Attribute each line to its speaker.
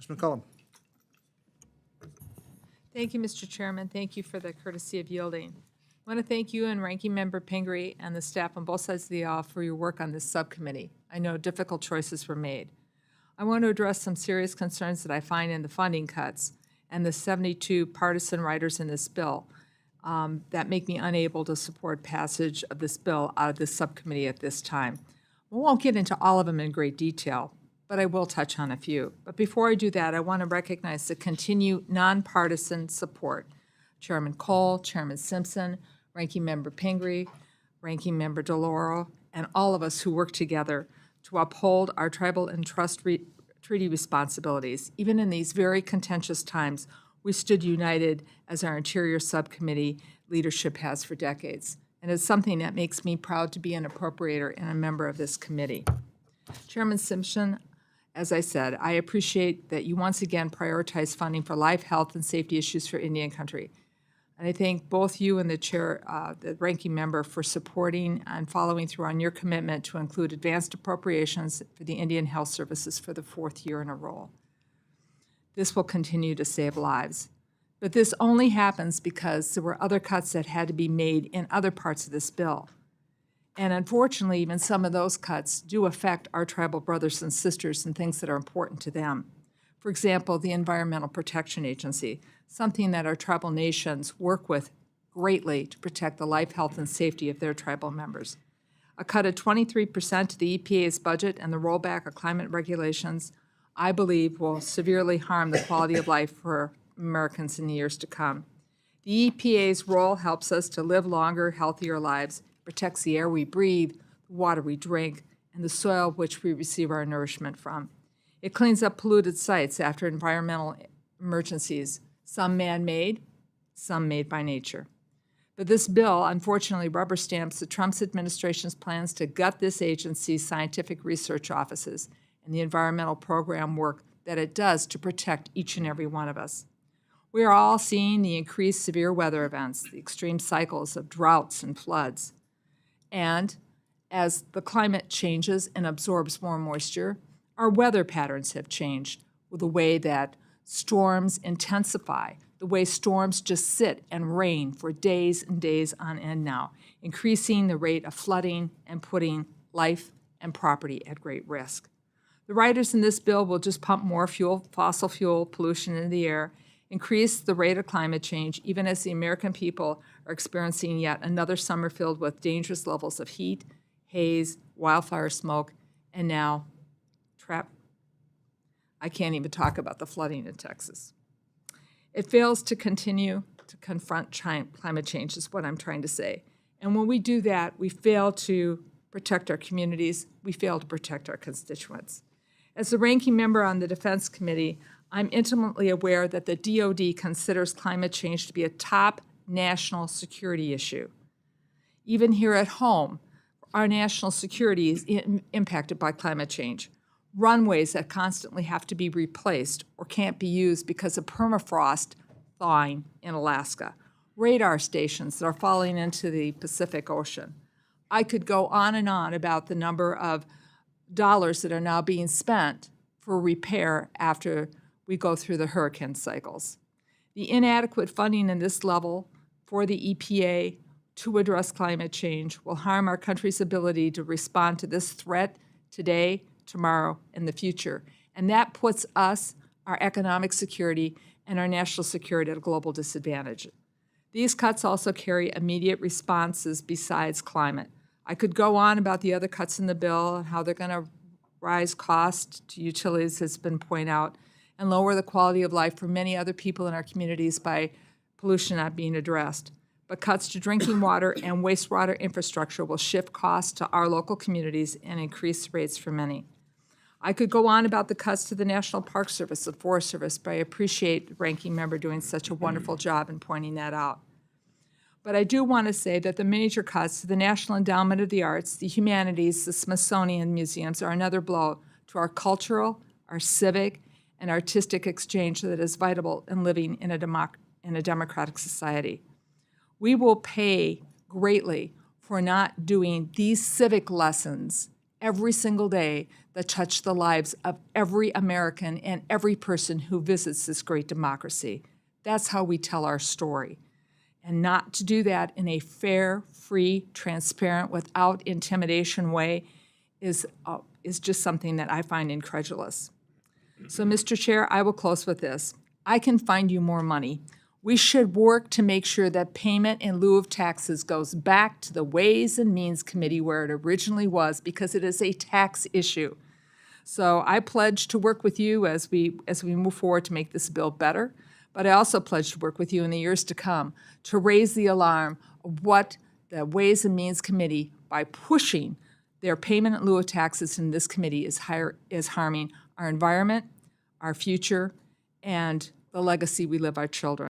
Speaker 1: Ms. McCollum.
Speaker 2: Thank you, Mr. Chairman. Thank you for the courtesy of yielding. I want to thank you and Ranking Member Pingree and the staff on both sides of the aisle for your work on this subcommittee. I know difficult choices were made. I want to address some serious concerns that I find in the funding cuts and the 72 partisan writers in this bill that make me unable to support passage of this bill out of this subcommittee at this time. We won't get into all of them in great detail, but I will touch on a few. But before I do that, I want to recognize the continued nonpartisan support. Chairman Cole, Chairman Simpson, Ranking Member Pingree, Ranking Member DeLauro, and all of us who work together to uphold our tribal and trust treaty responsibilities. Even in these very contentious times, we stood united as our Interior Subcommittee leadership has for decades. And it's something that makes me proud to be an appropriator and a member of this committee. Chairman Simpson, as I said, I appreciate that you once again prioritize funding for life, health, and safety issues for Indian country. And I thank both you and the chair, the ranking member, for supporting and following through on your commitment to include advanced appropriations for the Indian Health Services for the 4th year in a row. This will continue to save lives. But this only happens because there were other cuts that had to be made in other parts of this bill. And unfortunately, even some of those cuts do affect our tribal brothers and sisters and things that are important to them. For example, the Environmental Protection Agency, something that our tribal nations work with greatly to protect the life, health, and safety of their tribal members. A cut of 23% to the EPA's budget and the rollback of climate regulations, I believe, will severely harm the quality of life for Americans in the years to come. The EPA's role helps us to live longer, healthier lives, protects the air we breathe, the water we drink, and the soil which we receive our nourishment from. It cleans up polluted sites after environmental emergencies, some man-made, some made by nature. But this bill, unfortunately, rubber stamps the Trump administration's plans to gut this agency's scientific research offices and the environmental program work that it does to protect each and every one of us. We are all seeing the increased severe weather events, the extreme cycles of droughts and floods. And as the climate changes and absorbs more moisture, our weather patterns have changed with the way that storms intensify, the way storms just sit and rain for days and days on end now, increasing the rate of flooding and putting life and property at great risk. The writers in this bill will just pump more fossil fuel pollution into the air, increase the rate of climate change, even as the American people are experiencing yet another summer filled with dangerous levels of heat, haze, wildfire smoke, and now I can't even talk about the flooding in Texas. It fails to continue to confront climate change is what I'm trying to say. And when we do that, we fail to protect our communities, we fail to protect our constituents. As the ranking member on the Defense Committee, I'm intimately aware that the DoD considers climate change to be a top national security issue. Even here at home, our national security is impacted by climate change. Runways that constantly have to be replaced or can't be used because of permafrost thawing in Alaska. Radar stations that are falling into the Pacific Ocean. I could go on and on about the number of dollars that are now being spent for repair after we go through the hurricane cycles. The inadequate funding in this level for the EPA to address climate change will harm our country's ability to respond to this threat today, tomorrow, and the future. And that puts us, our economic security, and our national security at a global disadvantage. These cuts also carry immediate responses besides climate. I could go on about the other cuts in the bill and how they're going to rise costs to utilities, has been pointed out, and lower the quality of life for many other people in our communities by pollution not being addressed. But cuts to drinking water and wastewater infrastructure will shift costs to our local communities and increase rates for many. I could go on about the cuts to the National Park Service, the Forest Service, but I appreciate the ranking member doing such a wonderful job in pointing that out. But I do want to say that the major cuts to the National Endowment of the Arts, the Humanities, the Smithsonian Museums are another blow to our cultural, our civic, and artistic exchange that is vital in living in a democratic society. We will pay greatly for not doing these civic lessons every single day that touch the lives of every American and every person who visits this great democracy. That's how we tell our story. And not to do that in a fair, free, transparent, without intimidation way is just something that I find incredulous. So, Mr. Chair, I will close with this. I can find you more money. We should work to make sure that payment in lieu of taxes goes back to the Ways and Means Committee where it originally was, because it is a tax issue. So I pledge to work with you as we move forward to make this bill better, but I also pledge to work with you in the years to come to raise the alarm of what the Ways and Means Committee, by pushing their payment in lieu of taxes in this committee, is harming our environment, our future, and the legacy we leave our children.